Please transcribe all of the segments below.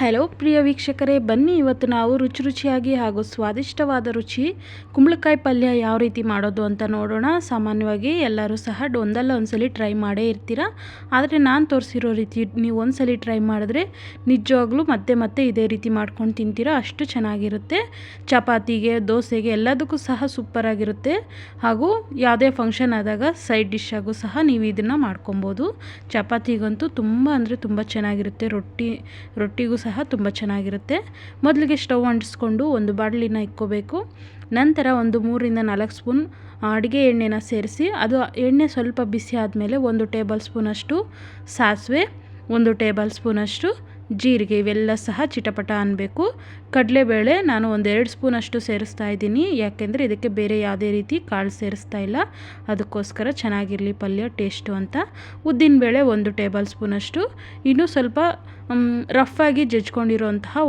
Hello ಪ್ರಿಯ ವೀಕ್ಷಕರೇ, ಬನ್ನಿ ಇವತ್ತು ನಾವು ರುಚಿಯಾಗಿ ಹಾಗೂ ಸ್ವಾದಿಷ್ಟವಾದ ಕುಂಬಳಕಾಯಿ ಪಲ್ಯ ಯಾವ ರೀತಿ ಮಾಡೋದು ಅಂತ ನೋಡೋಣ. ಸಾಮಾನ್ಯವಾಗಿ ಎಲ್ಲರೂ ಸಹ ಒಂದಲ್ಲ ಒಂದ್ಸಲಿ ಟ್ರೈ ಮಾಡೇ ಇರ್ತೀರ. ಆದರೆ ನಾನು ತೋರಿಸಿರೋ ರೀತಿ ನೀವು ಒಂದ್ಸಲಿ ಟ್ರೈ ಮಾಡಿದ್ರೆ ನಿಜವಾಗ್ಲೂ ಮತ್ತೆ ಇದೇ ರೀತಿ ಮಾಡ್ಕೊಂಡು ತಿಂತೀರಾ, ಅಷ್ಟು ಚೆನ್ನಾಗಿರುತ್ತೆ. ಚಪಾತಿಗೆ, ದೋಸೆಗೆ ಎಲ್ಲದಕ್ಕೂ ಸಹ ಸೂಪರಾಗಿರುತ್ತೆ. ಹಾಗೂ ಯಾವುದೇ ಫಂಕ್ಷನ್ ಆದಾಗ ಸೈಡ್ ಡಿಶ್ ಆಗೂ ಸಹ ನೀವು ಇದನ್ನು ಮಾಡ್ಕೊಬೋದು. ಚಪಾತಿಗಂತೂ ತುಂಬ ಅಂದರೆ ತುಂಬ ಚೆನ್ನಾಗಿರುತ್ತೆ. ರೊಟ್ಟಿಗೂ ಸಹ ತುಂಬ ಚೆನ್ನಾಗಿರುತ್ತೆ. ಮೊದಲಿಗೆ ಸ್ಟವ್ ಅಂಟಿಸ್ಕೊಂಡು ಒಂದು ಬಾಣಲಿನ ಇಕ್ಕೋಬೇಕು. ನಂತರ ಒಂದು 3-4 ಸ್ಪೂನ್ ಅಡುಗೆ ಎಣ್ಣೆನ ಸೇರಿಸಿ, ಅದು ಎಣ್ಣೆ ಸ್ವಲ್ಪ ಬಿಸಿ ಆದಮೇಲೆ 1 ಟೇಬಲ್ ಸ್ಪೂನಷ್ಟು ಸಾಸಿವೆ, 1 ಟೇಬಲ್ ಸ್ಪೂನಷ್ಟು ಜೀರಿಗೆ, ಇವೆಲ್ಲ ಸಹ ಚಿಟಪಟ ಅನ್ನಬೇಕು. ಕಡಲೆಬೇಳೆ ನಾನು 1-2 ಸ್ಪೂನಷ್ಟು ಸೇರಿಸ್ತಾ ಇದ್ದೀನಿ, ಯಾಕೆಂದರೆ ಇದಕ್ಕೆ ಬೇರೆ ಯಾವುದೇ ರೀತಿ ಕಾಳು ಸೇರಿಸ್ತಾ ಇಲ್ಲ, ಅದಕ್ಕೋಸ್ಕರ ಚೆನ್ನಾಗಿರಲಿ ಪಲ್ಯ ಟೇಸ್ಟು ಅಂತ. ಉದ್ದಿನಬೇಳೆ 1 ಟೇಬಲ್ ಸ್ಪೂನಷ್ಟು, ಇನ್ನೂ ಸ್ವಲ್ಪ ರಫಾಗಿ ಜಜ್ಕೊಂಡಿರೋಂತಹ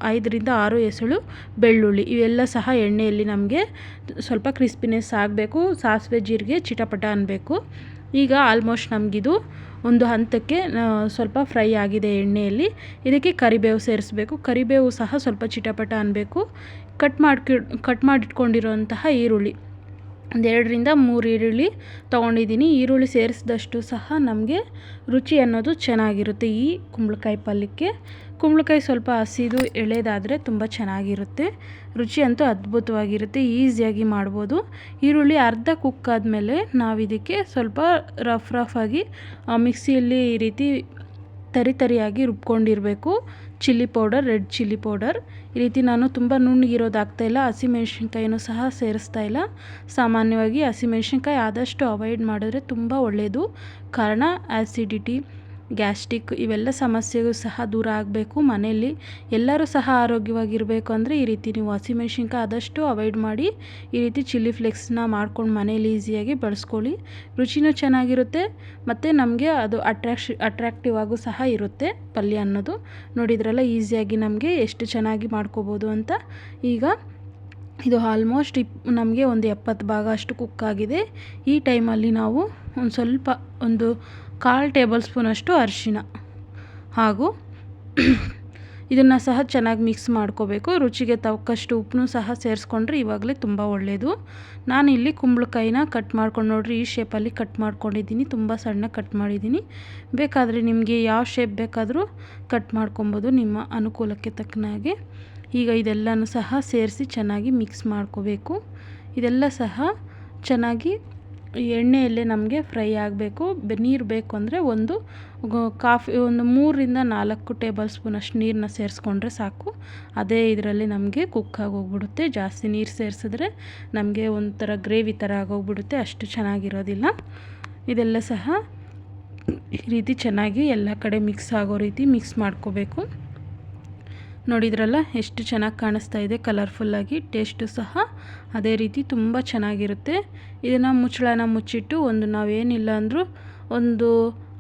5-6 ಎಸಳು ಬೆಳ್ಳುಳ್ಳಿ, ಇವೆಲ್ಲ ಸಹ ಎಣ್ಣೆಯಲ್ಲಿ ನಮಗೆ ಸ್ವಲ್ಪ ಕ್ರಿಸ್ಪಿನೆಸ್ ಆಗಬೇಕು. ಸಾಸಿವೆ ಜೀರಿಗೆ ಚಿಟಪಟ ಅನ್ನಬೇಕು. ಈಗ ಆಲ್ಮೋಸ್ಟ್ ನಮಗಿದು ಒಂದು ಹಂತಕ್ಕೆ ಸ್ವಲ್ಪ ಫ್ರೈ ಆಗಿದೆ ಎಣ್ಣೆಯಲ್ಲಿ. ಇದಕ್ಕೆ ಕರಿಬೇವು ಸೇರಿಸಬೇಕು. ಕರಿಬೇವು ಸಹ ಸ್ವಲ್ಪ ಚಿಟಪಟ ಅನ್ನಬೇಕು. ಕಟ್ ಮಾಡಿಟ್ಕೊಂಡಿರೋಂತಹ ಈರುಳ್ಳಿ 2-3 ಈರುಳ್ಳಿ ತೊಗೊಂಡಿದ್ದೀನಿ. ಈರುಳ್ಳಿ ಸೇರಿಸಿದಷ್ಟು ಸಹ ನಮಗೆ ರುಚಿ ಅನ್ನೋದು ಚೆನ್ನಾಗಿರುತ್ತೆ ಈ ಕುಂಬಳಕಾಯಿ ಪಲ್ಯಕ್ಕೆ. ಕುಂಬಳಕಾಯಿ ಸ್ವಲ್ಪ ಹಸಿದು ಎಳೆದಾದರೆ ತುಂಬ ಚೆನ್ನಾಗಿರುತ್ತೆ. ರುಚಿ ಅಂತೂ ಅದ್ಭುತವಾಗಿರುತ್ತೆ, ಈಸಿಯಾಗಿ ಮಾಡ್ಬೋದು. ಈರುಳ್ಳಿ ಅರ್ಧ ಕುಕ್ ಆದಮೇಲೆ ನಾವು ಇದಕ್ಕೆ ಸ್ವಲ್ಪ ರಫಾಗಿ ಮಿಕ್ಸಿಯಲ್ಲಿ ಈ ರೀತಿ ತರಿಯಾಗಿ ರುಬ್ಕೊಂಡಿರಬೇಕು. Chilli powder, red chilli powder, ಈ ರೀತಿ ನಾನು ತುಂಬ ನುಣ್ಣಗಿರೋದಾಗ್ತಾಯಿಲ್ಲ. ಹಸಿಮೆಣ್ಸಿನ್ಕಾಯಿನೂ ಸಹ ಸೇರಿಸ್ತಾ ಇಲ್ಲ. ಸಾಮಾನ್ಯವಾಗಿ ಹಸಿಮೆಣ್ಸಿನ್ಕಾಯಿ ಆದಷ್ಟು ಅವಾಯ್ಡ್ ಮಾಡಿದ್ರೆ ತುಂಬ ಒಳ್ಳೆಯದು. ಕಾರಣ ಆ್ಯಸಿಡಿಟಿ, ಗ್ಯಾಸ್ಟ್ರಿಕ್ ಇವೆಲ್ಲ ಸಮಸ್ಯೆಗೂ ಸಹ ದೂರ ಆಗಬೇಕು. ಮನೆಯಲ್ಲಿ ಎಲ್ಲರೂ ಸಹ ಆರೋಗ್ಯವಾಗಿರಬೇಕು ಅಂದರೆ ಈ ರೀತಿ ನೀವು ಹಸಿಮೆಣ್ಸಿನ್ಕಾಯಿ ಆದಷ್ಟು ಅವಾಯ್ಡ್ ಮಾಡಿ ಈ ರೀತಿ ಚಿಲ್ಲಿ ಫ್ಲೇಕ್ಸ್ನ ಮಾಡ್ಕೊಂಡು ಮನೇಲಿ ಈಸಿಯಾಗಿ ಬಳಸ್ಕೊಳ್ಳಿ. ರುಚಿನೂ ಚೆನ್ನಾಗಿರುತ್ತೆ ಮತ್ತು ನಮಗೆ ಅದು ಅಟ್ರಾಕ್ಟಿವ್ ಆಗೂ ಸಹ ಇರುತ್ತೆ ಪಲ್ಯ ಅನ್ನೋದು. ನೋಡಿದ್ರಲ್ಲ ಈಸಿಯಾಗಿ ನಮಗೆ ಎಷ್ಟು ಚೆನ್ನಾಗಿ ಮಾಡ್ಕೋಬೋದು ಅಂತ. ಈಗ ಇದು ಆಲ್ಮೋಸ್ಟ್ ನಮಗೆ ಒಂದು 70 ಭಾಗ ಅಷ್ಟು ಕುಕ್ ಆಗಿದೆ. ಈ ಟೈಮಲ್ಲಿ ನಾವು ಒಂದು 1/4 ಟೇಬಲ್ ಸ್ಪೂನಷ್ಟು ಅರಿಶಿಣ ಹಾಗೂ ಇದನ್ನು ಸಹ ಚೆನ್ನಾಗಿ ಮಿಕ್ಸ್ ಮಾಡ್ಕೋಬೇಕು. ರುಚಿಗೆ ತಕ್ಕಷ್ಟು ಉಪ್ಪನ್ನು ಸಹ ಸೇರಿಸ್ಕೊಂಡ್ರೆ ಇವಾಗಲೇ ತುಂಬ ಒಳ್ಳೆಯದು. ನಾನಿಲ್ಲಿ ಕುಂಬಳಕಾಯಿನ ಕಟ್ ಮಾಡ್ಕೊಂಡು ನೋಡಿರಿ ಈ ಶೇಪಲ್ಲಿ ಕಟ್ ಮಾಡ್ಕೊಂಡಿದ್ದೀನಿ, ತುಂಬ ಸಣ್ಣ ಕಟ್ ಮಾಡಿದ್ದೀನಿ. ಬೇಕಾದರೆ ನಿಮಗೆ ಯಾವ ಶೇಪ್ ಬೇಕಾದರೂ ಕಟ್ ಮಾಡ್ಕೊಬೋದು ನಿಮ್ಮ ಅನುಕೂಲಕ್ಕೆ ತಕ್ಕನಾಗೆ. ಈಗ ಇದೆಲ್ಲನೂ ಸಹ ಸೇರಿಸಿ ಚೆನ್ನಾಗಿ ಮಿಕ್ಸ್ ಮಾಡ್ಕೋಬೇಕು. ಇದೆಲ್ಲ ಸಹ ಚೆನ್ನಾಗಿ ಎಣ್ಣೆಯಲ್ಲೇ ನಮಗೆ ಫ್ರೈ ಆಗಬೇಕು. ನೀರು ಬೇಕು ಅಂದರೆ ಒಂದು 3-4 ಟೇಬಲ್ ಸ್ಪೂನಷ್ಟು ನೀರನ್ನ ಸೇರಿಸ್ಕೊಂಡ್ರೆ ಸಾಕು. ಅದೇ ಇದರಲ್ಲಿ ನಮಗೆ ಕುಕ್ ಆಗೋಗ್ಬಿಡುತ್ತೆ. ಜಾಸ್ತಿ ನೀರು ಸೇರಿಸಿದ್ರೆ ನಮಗೆ ಒಂಥರ ಗ್ರೇವಿ ಥರ ಆಗೋಗ್ಬಿಡುತ್ತೆ, ಅಷ್ಟು ಚೆನ್ನಾಗಿರೋದಿಲ್ಲ. ಇದೆಲ್ಲ ಸಹ ಈ ರೀತಿ ಚೆನ್ನಾಗಿ ಎಲ್ಲ ಕಡೆ ಮಿಕ್ಸ್ ಆಗೋ ರೀತಿ ಮಿಕ್ಸ್ ಮಾಡ್ಕೋಬೇಕು. ನೋಡಿದ್ರಲ್ಲ ಎಷ್ಟು ಚೆನ್ನಾಗಿ ಕಾಣಿಸ್ತಾ ಇದೆ ಕಲರ್ಫುಲ್ಲಾಗಿ. ಟೇಸ್ಟು ಸಹ ಅದೇ ರೀತಿ ತುಂಬ ಚೆನ್ನಾಗಿರುತ್ತೆ. ಇದನ್ನು ಮುಚ್ಚಳನ ಮುಚ್ಚಿಟ್ಟು ನಾವೇನಿಲ್ಲ ಅಂದರೂ ಒಂದು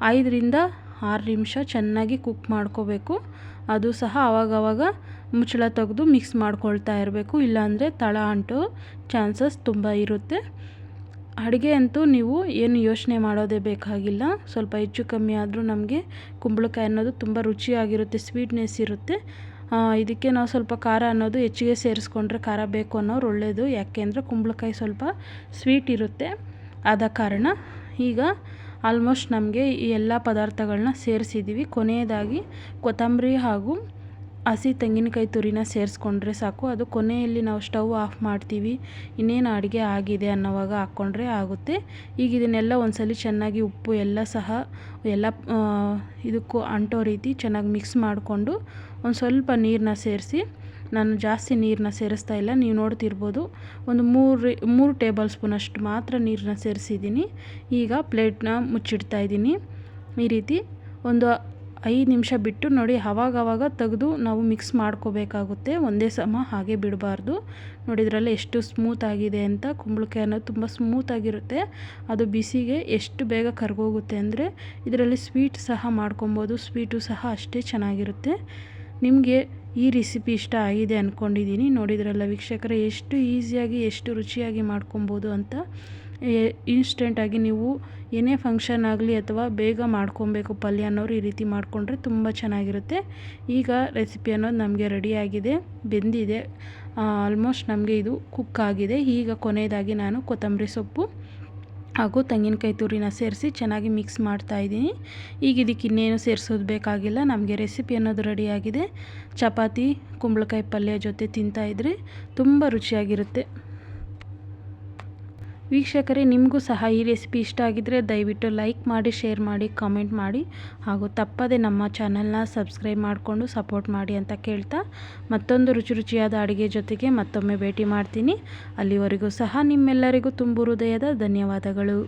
5-6 ನಿಮಿಷ ಚೆನ್ನಾಗಿ ಕುಕ್ ಮಾಡ್ಕೋಬೇಕು. ಅದು ಸಹ ಆವಾಗವಾಗ ಮುಚ್ಚಳ ತೆಗೆದು ಮಿಕ್ಸ್ ಮಾಡ್ಕೊಳ್ತಾ ಇರಬೇಕು, ಇಲ್ಲಾಂದರೆ ತಳ ಅಂಟೋ ಚಾನ್ಸಸ್ ತುಂಬ ಇರುತ್ತೆ. ಅಡುಗೆ ಅಂತೂ ನೀವು ಏನು ಯೋಚನೆ ಮಾಡೋದೇ ಬೇಕಾಗಿಲ್ಲ. ಸ್ವಲ್ಪ ಹೆಚ್ಚು ಕಮ್ಮಿ ಆದರೂ ನಮಗೆ ಕುಂಬಳಕಾಯಿ ಅನ್ನೋದು ತುಂಬ ರುಚಿಯಾಗಿರುತ್ತೆ, ಸ್ವೀಟ್ನೆಸ್ ಇರುತ್ತೆ. ಇದಕ್ಕೆ ನಾವು ಸ್ವಲ್ಪ ಖಾರ ಅನ್ನೋದು ಹೆಚ್ಚಿಗೆ ಸೇರಿಸ್ಕೊಂಡ್ರೆ, ಖಾರ ಬೇಕು ಅನ್ನೋರು ಒಳ್ಳೆಯದು, ಯಾಕೆಂದರೆ ಕುಂಬಳಕಾಯಿ ಸ್ವಲ್ಪ ಸ್ವೀಟ್ ಇರುತ್ತೆ, ಆದ ಕಾರಣ. ಈಗ ಆಲ್ಮೋಸ್ಟ್ ನಮಗೆ ಈ ಎಲ್ಲ ಪದಾರ್ಥಗಳನ್ನ ಸೇರಿಸಿದ್ದೀವಿ. ಕೊನೆಯದಾಗಿ ಕೊತ್ತಂಬರಿ ಹಾಗೂ ಹಸಿ ತೆಂಗಿನಕಾಯಿ ತುರಿನ ಸೇರಿಸ್ಕೊಂಡ್ರೆ ಸಾಕು. ಅದು ಕೊನೆಯಲ್ಲಿ ನಾವು ಸ್ಟವ್ ಆಫ್ ಮಾಡ್ತೀವಿ, ಇನ್ನೇನು ಅಡುಗೆ ಆಗಿದೆ ಅನ್ನೋವಾಗ ಹಾಕ್ಕೊಂಡ್ರೆ ಆಗುತ್ತೆ. ಈಗ ಇದನ್ನೆಲ್ಲ ಒಂದ್ಸಲಿ ಚೆನ್ನಾಗಿ ಉಪ್ಪು ಎಲ್ಲ ಸಹ ಇದಕ್ಕೂ ಅಂಟೋ ರೀತಿ ಚೆನ್ನಾಗಿ ಮಿಕ್ಸ್ ಮಾಡಿಕೊಂಡು ಒಂದು ಸ್ವಲ್ಪ ನೀರನ್ನ ಸೇರಿಸಿ, ನಾನು ಜಾಸ್ತಿ ನೀರನ್ನ ಸೇರಿಸ್ತಾ ಇಲ್ಲ, ನೀವು ನೋಡ್ತಿರ್ಬೋದು, ಒಂದು 3 ಟೇಬಲ್ ಸ್ಪೂನಷ್ಟು ಮಾತ್ರ ನೀರನ್ನ ಸೇರಿಸಿದ್ದೀನಿ. ಈಗ ಪ್ಲೇಟ್ನ ಮುಚ್ಚಿಡ್ತಾ ಇದ್ದೀನಿ. ಈ ರೀತಿ ಒಂದು 5 ನಿಮಿಷ ಬಿಟ್ಟು ನೋಡಿ, ಆವಾಗವಾಗ ತೆಗೆದು ನಾವು ಮಿಕ್ಸ್ ಮಾಡ್ಕೋಬೇಕಾಗುತ್ತೆ, ಒಂದೇ ಸಮ ಹಾಗೆ ಬಿಡಬಾರ್ದು. ನೋಡಿದ್ರಲ್ಲ ಎಷ್ಟು ಸ್ಮೂತ್ ಆಗಿದೆ ಅಂತ. ಕುಂಬಳಕಾಯಿ ಅನ್ನೋದು ತುಂಬ ಸ್ಮೂತಾಗಿರುತ್ತೆ, ಅದು ಬಿಸಿಗೆ ಎಷ್ಟು ಬೇಗ ಕರಗೋಗುತ್ತೆ ಅಂದರೆ ಇದರಲ್ಲಿ ಸ್ವೀಟ್ ಸಹ ಮಾಡ್ಕೊಬೋದು. ಸ್ವೀಟು ಸಹ ಅಷ್ಟೇ ಚೆನ್ನಾಗಿರುತ್ತೆ. ನಿಮಗೆ ಈ ರೆಸಿಪಿ ಇಷ್ಟ ಆಗಿದೆ ಅಂದ್ಕೊಂಡಿದ್ದೀನಿ. ನೋಡಿದ್ರಲ್ಲ ವೀಕ್ಷಕರೇ, ಎಷ್ಟು ಈಸಿಯಾಗಿ ಎಷ್ಟು ರುಚಿಯಾಗಿ ಮಾಡ್ಕೊಬೋದು ಅಂತ. ಇನ್ಸ್ಟೆಂಟಾಗಿ ನೀವು ಏನೇ ಫಂಕ್ಷನ್ ಆಗಲಿ ಅಥವಾ ಬೇಗ ಮಾಡ್ಕೊಬೇಕು ಪಲ್ಯ ಅನ್ನೋರು ಈ ರೀತಿ ಮಾಡಿಕೊಂಡ್ರೆ ತುಂಬ ಚೆನ್ನಾಗಿರುತ್ತೆ. ಈಗ ರೆಸಿಪಿ ಅನ್ನೋದು ನಮಗೆ ರೆಡಿಯಾಗಿದೆ, ಬೆಂದಿದೆ. ಆಲ್ಮೋಸ್ಟ್ ನಮಗೆ ಇದು ಕುಕ್ ಆಗಿದೆ. ಈಗ ಕೊನೆಯದಾಗಿ ನಾನು ಕೊತ್ತಂಬರಿ ಸೊಪ್ಪು ಹಾಗೂ ತೆಂಗಿನಕಾಯಿ ತುರಿನ ಸೇರಿಸಿ ಚೆನ್ನಾಗಿ ಮಿಕ್ಸ್ ಮಾಡ್ತಾಯಿದ್ದೀನಿ. ಈಗ ಇದಕ್ಕೆ ಇನ್ನೇನು ಸೇರಿಸೋದು ಬೇಕಾಗಿಲ್ಲ. ನಮಗೆ ರೆಸಿಪಿ ಅನ್ನೋದು ರೆಡಿಯಾಗಿದೆ. ಚಪಾತಿ ಕುಂಬಳಕಾಯಿ ಪಲ್ಯ ಜೊತೆ ತಿಂತಾಯಿದ್ರೆ ತುಂಬ ರುಚಿಯಾಗಿರುತ್ತೆ. ವೀಕ್ಷಕರೇ, ನಿಮಗೂ ಸಹ ಈ ರೆಸಿಪಿ ಇಷ್ಟ ಆಗಿದ್ದರೆ ದಯವಿಟ್ಟು ಲೈಕ್ ಮಾಡಿ, ಶೇರ್ ಮಾಡಿ, ಕಾಮೆಂಟ್ ಮಾಡಿ ಹಾಗೂ ತಪ್ಪದೆ ನಮ್ಮ ಚಾನಲ್ನ ಸಬ್ಸ್ಕ್ರೈಬ್ ಮಾಡಿಕೊಂಡು ಸಪೋರ್ಟ್ ಮಾಡಿ ಅಂತ ಕೇಳ್ತಾ, ಮತ್ತೊಂದು ರುಚಿಯಾದ ಅಡುಗೆ ಜೊತೆಗೆ ಮತ್ತೊಮ್ಮೆ ಭೇಟಿ ಮಾಡ್ತೀನಿ. ಅಲ್ಲಿವರೆಗೂ ಸಹ ನಿಮ್ಮೆಲ್ಲರಿಗೂ ತುಂಬು ಹೃದಯದ ಧನ್ಯವಾದಗಳು.